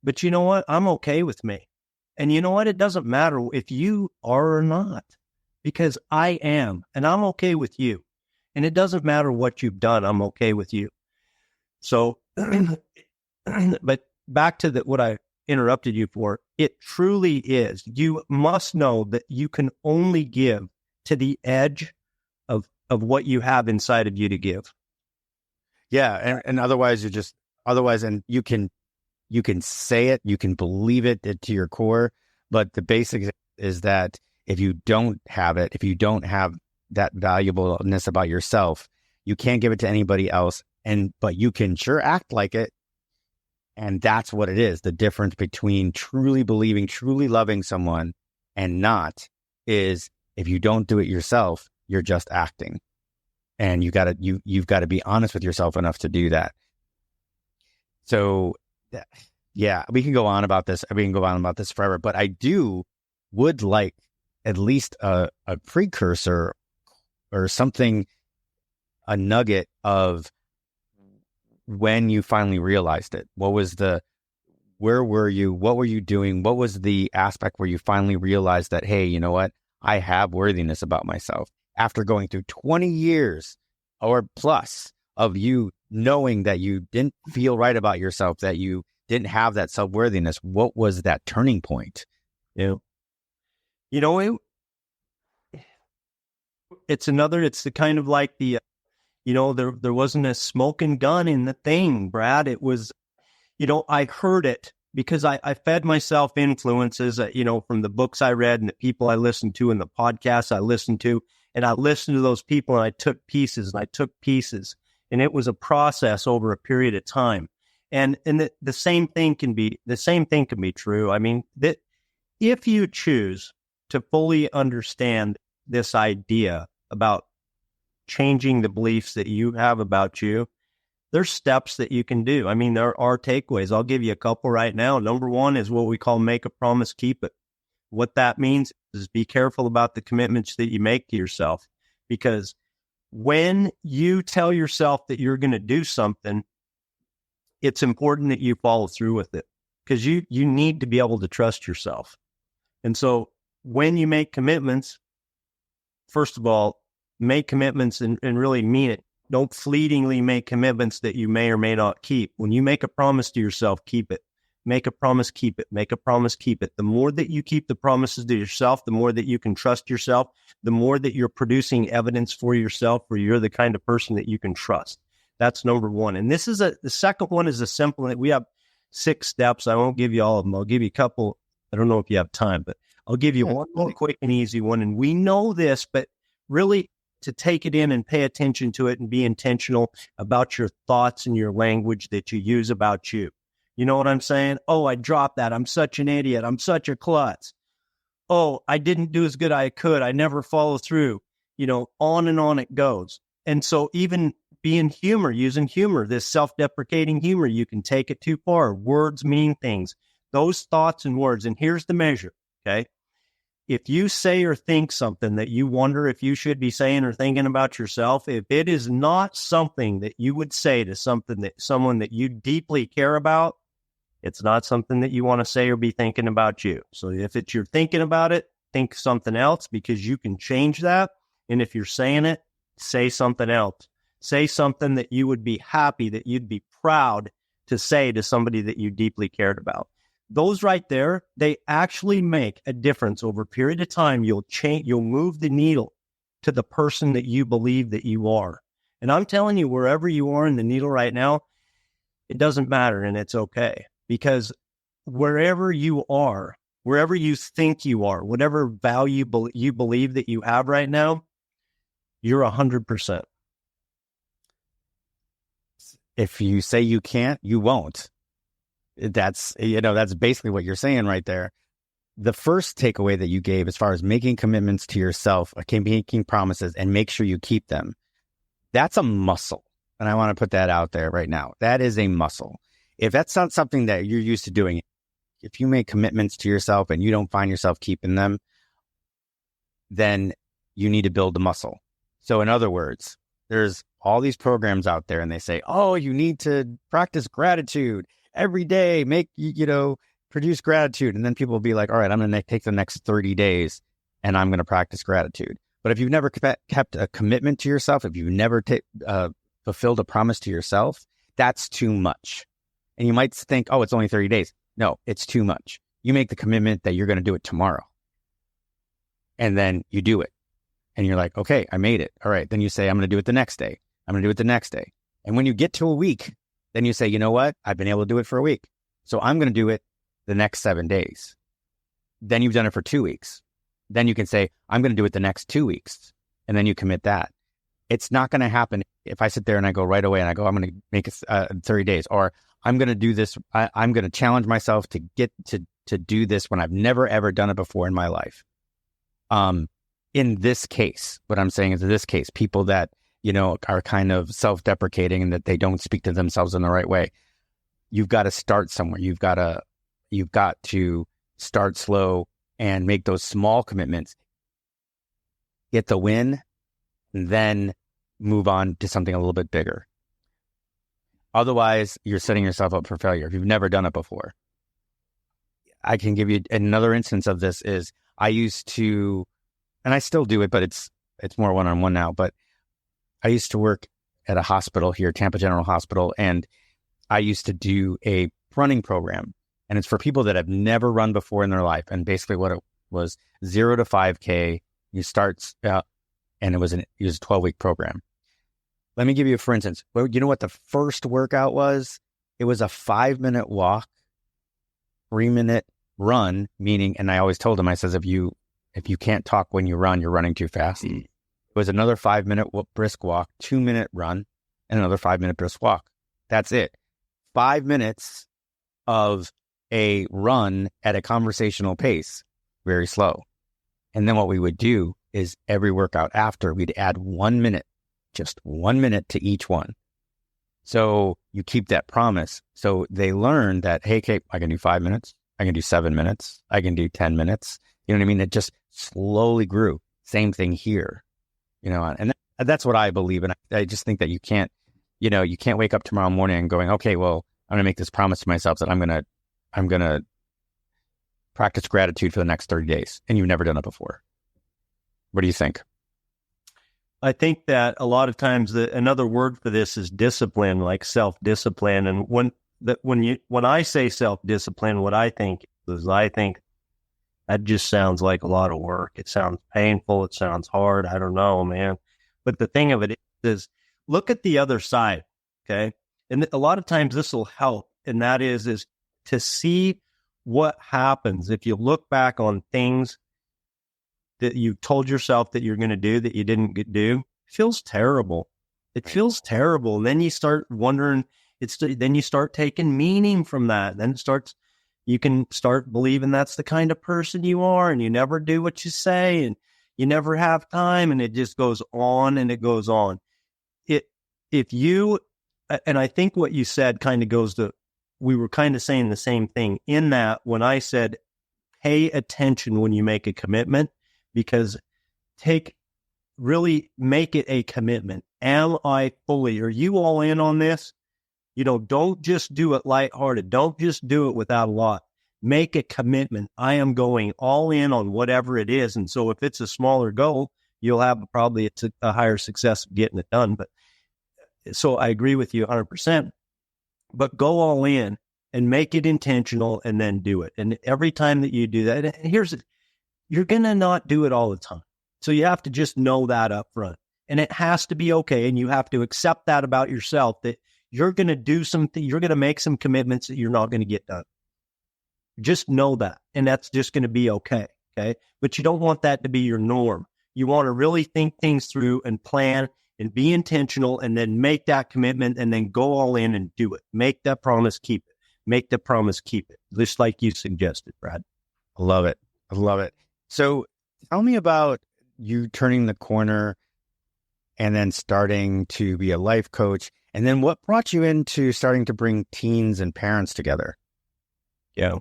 But you know what? I'm okay with me. And you know what? It doesn't matter if you are or not, because I am, and I'm okay with you. And it doesn't matter what you've done. I'm okay with you. So, but back to what I interrupted you for, it truly is. You must know that you can only give to the edge of what you have inside of you to give. Yeah. And otherwise and you can say it, you can believe it to your core, but the basic is that if you don't have it, if you don't have that valuableness about yourself, you can't give it to anybody else. But you can sure act like it. And that's what it is. The difference between truly believing, truly loving someone and not is if you don't do it yourself, you're just acting. And you've got to be honest with yourself enough to do that. So yeah, we can go on about this. We can go on about this forever, but I would like at least a precursor or something, a nugget of when you finally realized it. Where were you? What were you doing? What was the aspect where you finally realized that, hey, you know what? I have worthiness about myself. After going through 20 years or plus of you knowing that you didn't feel right about yourself, that you didn't have that self-worthiness, what was that turning point? It's the kind of like the, there wasn't a smoking gun in the thing, Brad. It was, I heard it because I fed myself influences, from the books I read and the people I listened to and the podcasts I listened to. And I listened to those people and I took pieces. And it was a process over a period of time. And the same thing can be true. I mean, that if you choose to fully understand this idea about changing the beliefs that you have about you, there's steps that you can do. I mean, there are takeaways. I'll give you a couple right now. Number one is what we call make a promise, keep it. What that means is be careful about the commitments that you make to yourself, because when you tell yourself that you're going to do something, it's important that you follow through with it, because you need to be able to trust yourself. And so when you make commitments, first of all, make commitments and really mean it. Don't fleetingly make commitments that you may or may not keep. When you make a promise to yourself, keep it. Make a promise, keep it. Make a promise, keep it. The more that you keep the promises to yourself, the more that you can trust yourself, the more that you're producing evidence for yourself where you're the kind of person that you can trust. That's number one. And this is the second one is a simple one. We have 6 steps. I won't give you all of them. I'll give you a couple. I don't know if you have time, but I'll give you one more quick and easy one. And we know this, but really to take it in and pay attention to it and be intentional about your thoughts and your language that you use about you. You know what I'm saying? Oh, I dropped that. I'm such an idiot. I'm such a klutz. Oh, I didn't do as good as I could. I never follow through. On and on it goes. And so even using humor, this self-deprecating humor, you can take it too far. Words mean things. Those thoughts and words. And here's the measure, okay? If you say or think something that you wonder if you should be saying or thinking about yourself, if it is not something that you would say to someone that you deeply care about, it's not something that you want to say or be thinking about you. So if you're thinking about it, think something else, because you can change that. And if you're saying it, say something else. Say something that you would be happy, that you'd be proud to say to somebody that you deeply cared about. Those right there, they actually make a difference over a period of time. You'll move the needle to the person that you believe that you are. And I'm telling you, wherever you are in the needle right now, it doesn't matter, and it's okay. Because wherever you are, wherever you think you are, whatever value you believe that you have right now, you're 100%. If you say you can't, you won't. That's basically what you're saying right there. The first takeaway that you gave as far as making commitments to yourself, making promises, and make sure you keep them, that's a muscle. And I want to put that out there right now. That is a muscle. If that's not something that you're used to doing, if you make commitments to yourself and you don't find yourself keeping them, then you need to build the muscle. So in other words, there's all these programs out there and they say, oh, you need to practice gratitude every day, produce gratitude. And then people will be like, all right, I'm going to take the next 30 days and I'm going to practice gratitude. But if you've never kept a commitment to yourself, if you've never fulfilled a promise to yourself, that's too much. And you might think, oh, it's only 30 days. No, it's too much. You make the commitment that you're going to do it tomorrow. And then you do it. And you're like, okay, I made it. All right. Then you say, I'm going to do it the next day. I'm going to do it the next day. And when you get to a week, then you say, you know what? I've been able to do it for a week. So I'm going to do it the next 7 days. Then you've done it for 2 weeks. Then you can say, I'm going to do it the next 2 weeks. And then you commit that. It's not going to happen if I sit there and I go right away and I go, I'm going to make it 30 days. Or I'm going to do this. I'm going to challenge myself to get to do this when I've never, ever done it before in my life. In this case, what I'm saying is in this case, people that, are kind of self-deprecating and that they don't speak to themselves in the right way. You've got to start somewhere. You've got to start slow and make those small commitments, get the win, and then move on to something a little bit bigger. Otherwise, you're setting yourself up for failure if you've never done it before. I can give you another instance of this is I used to, and I still do it, but it's more one-on-one now, but I used to work at a hospital here, Tampa General Hospital, and I used to do a running program, and it's for people that have never run before in their life. And basically what it was 0 to 5K, you start, and it was a 12-week program. Let me give you, for instance, you know what the first workout was? It was a 5-minute walk, 3-minute run, meaning, and I always told them, I says, if you can't talk when you run, you're running too fast. It was another 5-minute brisk walk, 2-minute run, and another 5-minute brisk walk. That's it. 5 minutes of a run at a conversational pace, very slow. And then what we would do is every workout after, we'd add 1 minute just 1 minute to each one. So you keep that promise. So they learn that, hey, Kate, I can do 5 minutes. I can do 7 minutes. I can do 10 minutes. You know what I mean? It just slowly grew. Same thing here, and that's what I believe. And I just think that you can't wake up tomorrow morning and going, okay, well, I'm going to make this promise to myself that I'm going to practice gratitude for the next 30 days. And you've never done it before. What do you think? I think that a lot of times another word for this is discipline, like self-discipline. And when I say self-discipline, what I think that just sounds like a lot of work. It sounds painful. It sounds hard. I don't know, man. But the thing of it is, look at the other side, okay? And a lot of times this will help, and that is to see what happens if you look back on things that you told yourself that you're going to do that you didn't do. It feels terrible. It feels terrible. And then you start wondering, then you start taking meaning from that. Then you can start believing that's the kind of person you are, and you never do what you say, and you never have time, and it just goes on and it goes on. And I think what you said kind of goes to, we were kind of saying the same thing in that when I said, pay attention when you make a commitment, because really make it a commitment. Am I are you all in on this? Don't just do it lighthearted. Don't just do it without a lot. Make a commitment. I am going all in on whatever it is. And so if it's a smaller goal, you'll have probably a higher success of getting it done. But so I agree with you 100%, but go all in and make it intentional and then do it. And every time that you do that, and you're going to not do it all the time. So you have to just know that up front, and it has to be okay. And you have to accept that about yourself, that you're going to do something, you're going to make some commitments that you're not going to get done. Just know that. And that's just going to be okay. Okay. But you don't want that to be your norm. You want to really think things through and plan and be intentional, and then make that commitment, and then go all in and do it. Make that promise, keep it. Make the promise, keep it. Just like you suggested, Brad. I love it. I love it. So tell me about you turning the corner and then starting to be a life coach. And then what brought you into starting to bring teens and parents together? Yeah.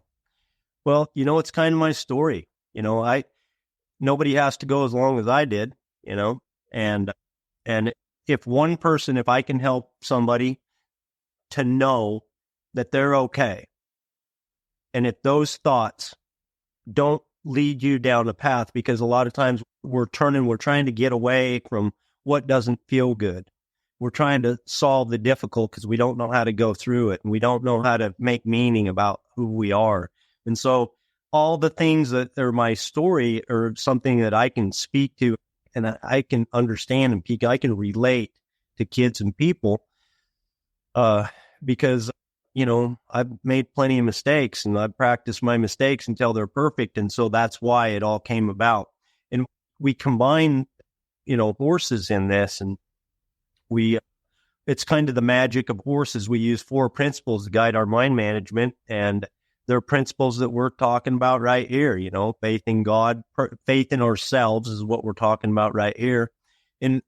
Well, it's kind of my story. Nobody has to go as long as I did, and if I can help somebody to know that they're okay, and if those thoughts don't lead you down the path, because a lot of times we're trying to get away from what doesn't feel good. We're trying to solve the difficult because we don't know how to go through it, and we don't know how to make meaning about who we are. And so all the things that are my story are something that I can speak to, and I can understand, and I can relate to kids and people, because I've made plenty of mistakes, and I've practiced my mistakes until they're perfect. And so that's why it all came about. And we combine, horses in this, and it's kind of the magic of horses. We use 4 principles to guide our mind management, and they're principles that we're talking about right here. Faith in God, faith in ourselves is what we're talking about right here. And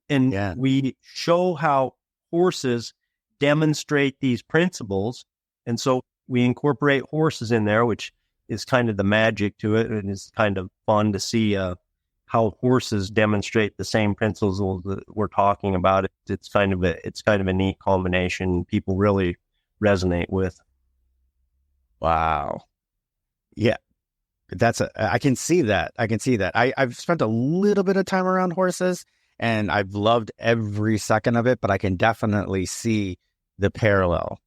we show how horses demonstrate these principles. And so we incorporate horses in there, which is kind of the magic to it. And it's kind of fun to see how horses demonstrate the same principles that we're talking about. It's kind of a neat combination people really resonate with. Wow. Yeah. I can see that. I've spent a little bit of time around horses, and I've loved every second of it, but I can definitely see the parallel.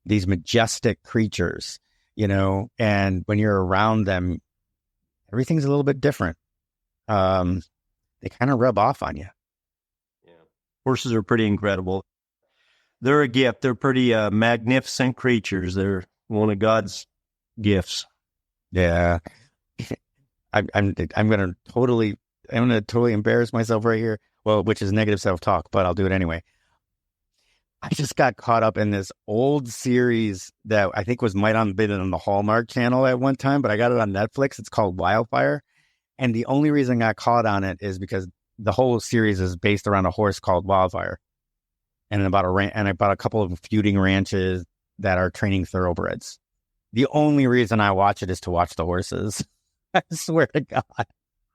These majestic creatures, and when you're around them, everything's a little bit different. They kind of rub off on you. Yeah. Horses are pretty incredible. They're a gift. They're pretty magnificent creatures. They're one of God's gifts. Yeah. I'm going to totally embarrass myself right here. Well, which is negative self-talk, but I'll do it anyway. I just got caught up in this old series that I think might have been on the Hallmark Channel at one time, but I got it on Netflix. It's called Wildfire. And the only reason I got caught on it is because the whole series is based around a horse called Wildfire, and about a couple of feuding ranches that are training thoroughbreds. The only reason I watch it is to watch the horses. I swear to God.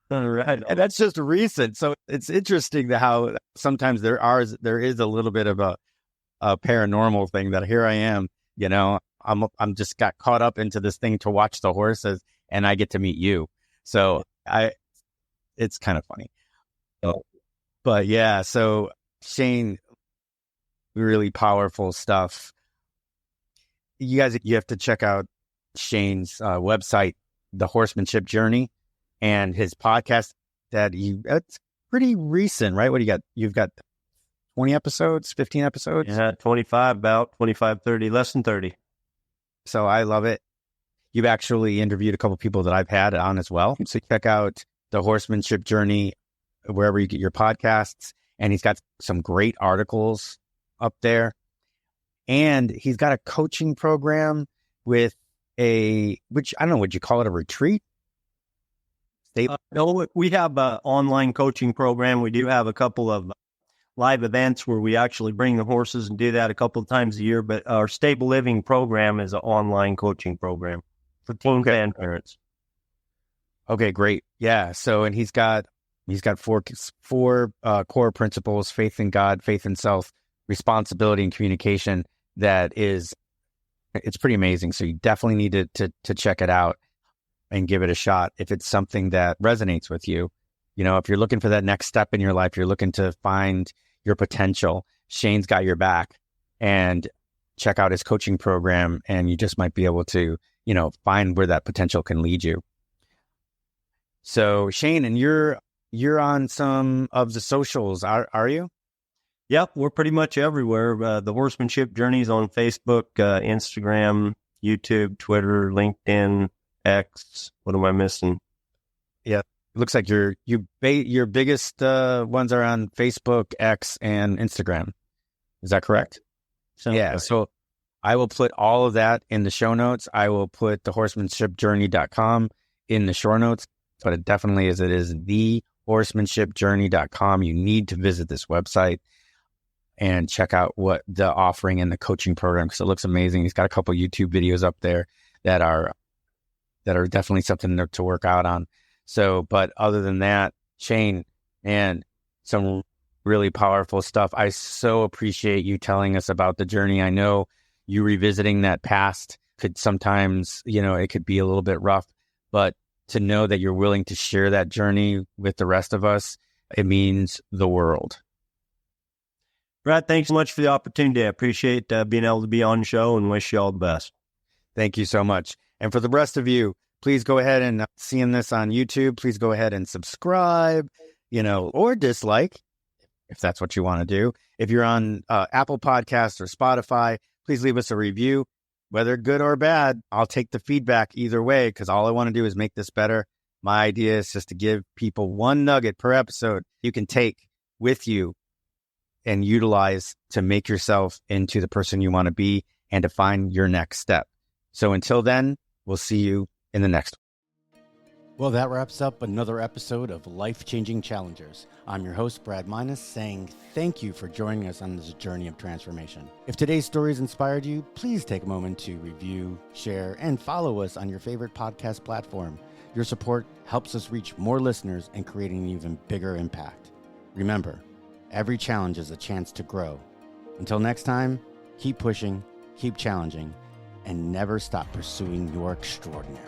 All right. And that's just recent. So it's interesting how sometimes there is a little bit of a paranormal thing that here I am, I'm just got caught up into this thing to watch the horses, and I get to meet you. So it's kind of funny. But yeah, so Shane, really powerful stuff. You have to check out Shane's website, The Horsemanship Journey, and his podcast it's pretty recent, right? What do you got? You've got 20 episodes, 15 episodes? Yeah, 25, about 25, 30, less than 30. So I love it. You've actually interviewed a couple of people that I've had on as well. So check out The Horsemanship Journey wherever you get your podcasts. And he's got some great articles up there. And he's got a coaching program which I don't know, would you call it a retreat? No, we have an online coaching program. We do have a couple of live events where we actually bring the horses and do that a couple of times a year. But our stable living program is an online coaching program for teens and parents. Okay, great. Yeah. So, and he's got four core principles: faith in God, faith in self, responsibility, and communication. It's pretty amazing. So you definitely need to check it out and give it a shot if it's something that resonates with you. If you're looking for that next step in your life, you're looking to find your potential, Shane's got your back. And check out his coaching program, and you just might be able to, find where that potential can lead you. So Shane, and you're on some of the socials, are you? Yep, we're pretty much everywhere. The Horsemanship Journey is on Facebook, Instagram, YouTube, Twitter, LinkedIn, X. What am I missing? Yeah, it looks like your biggest ones are on Facebook, X, and Instagram. Is that correct? Yeah. So I will put all of that in the show notes. I will put thehorsemanshipjourney.com in the show notes, but it definitely is. It is thehorsemanshipjourney.com. You need to visit this website and check out what the offering and the coaching program, because it looks amazing. He's got a couple YouTube videos up there that are definitely something to work out on. So, but other than that, Shane, and some really powerful stuff. I so appreciate you telling us about the journey. I know you revisiting that past could sometimes, it could be a little bit rough, but to know that you're willing to share that journey with the rest of us, it means the world. Brad, thanks so much for the opportunity. I appreciate being able to be on the show, and wish you all the best. Thank you so much. And for the rest of you, please go ahead and seeing this on YouTube, please go ahead and subscribe, or dislike if that's what you want to do. If you're on Apple Podcasts or Spotify, please leave us a review, whether good or bad. I'll take the feedback either way, because all I want to do is make this better. My idea is just to give people one nugget per episode you can take with you and utilize to make yourself into the person you want to be and to find your next step. So until then, we'll see you in the next one. Well, that wraps up another episode of Life-Changing Challengers. I'm your host, Brad Minus, saying thank you for joining us on this journey of transformation. If today's stories inspired you, please take a moment to review, share, and follow us on your favorite podcast platform. Your support helps us reach more listeners and create an even bigger impact. Remember, every challenge is a chance to grow. Until next time, keep pushing, keep challenging, and never stop pursuing your extraordinary.